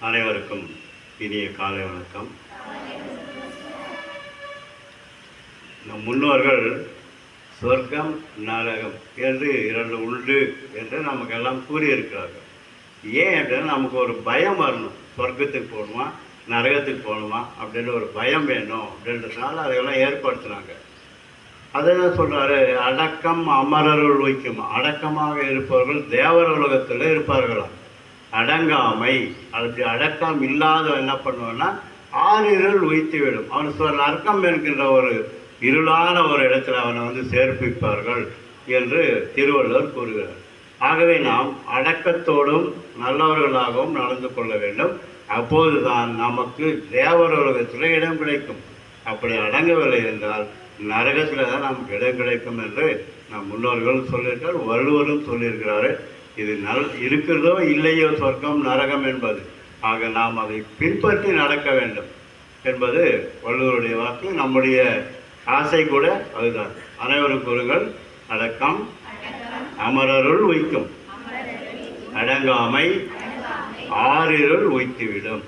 அனைவருக்கும் இனிய காலை வணக்கம். நம் முன்னோர்கள் சொர்க்கம் நரகம் என்று இரண்டு உண்டு என்று நமக்கெல்லாம் கூறியிருக்கிறார்கள். ஏன் அப்படின்னா நமக்கு ஒரு பயம் வரணும், சொர்க்கத்துக்கு போகணுமா நரகத்துக்கு போகணுமா அப்படின்ற ஒரு பயம் வேணும் அப்படின்றதுனால அதையெல்லாம் ஏற்படுத்தினாங்க. அதான் சொல்கிறாரு, அடக்கம் அமரருள் வைக்கும். அடக்கமாக இருப்பவர்கள் தேவர உலகத்தில் இருப்பார்களாம். அடங்காமை, அப்படி அடக்கம் இல்லாத என்ன பண்ணுவான்னா ஆறிருள் வைத்துவிடும். அவன் நரக்கம் என்கின்ற ஒரு இருளான ஒரு இடத்துல அவனை சேர்ப்பிப்பார்கள் என்று திருவள்ளுவர் கூறுகிறார். ஆகவே நாம் அடக்கத்தோடும் நல்லவர்களாகவும் நடந்து கொள்ள வேண்டும். அப்போதுதான் நமக்கு தேவர உலகத்தில் இடம் கிடைக்கும். அப்படி அடங்கவில்லை என்றால் நரகத்தில் தான் நமக்கு இடம் கிடைக்கும் என்று நம் முன்னோர்கள் சொல்லியிருக்கார், வள்ளுவரும் சொல்லியிருக்கிறாரு. இது இருக்கிறதோ இல்லையோ சொர்க்கம் நரகம் என்பது. ஆக நாம் அதை பின்பற்றி நடக்க வேண்டும் என்பது வள்ளுவருடைய வாக்கு. நம்முடைய ஆசை கூட அதுதான். அனைவரும் கூறுங்கள், அடக்கம் அமரருள் வைக்கும், அடங்காமை ஆறிருள் வைத்துவிடும்.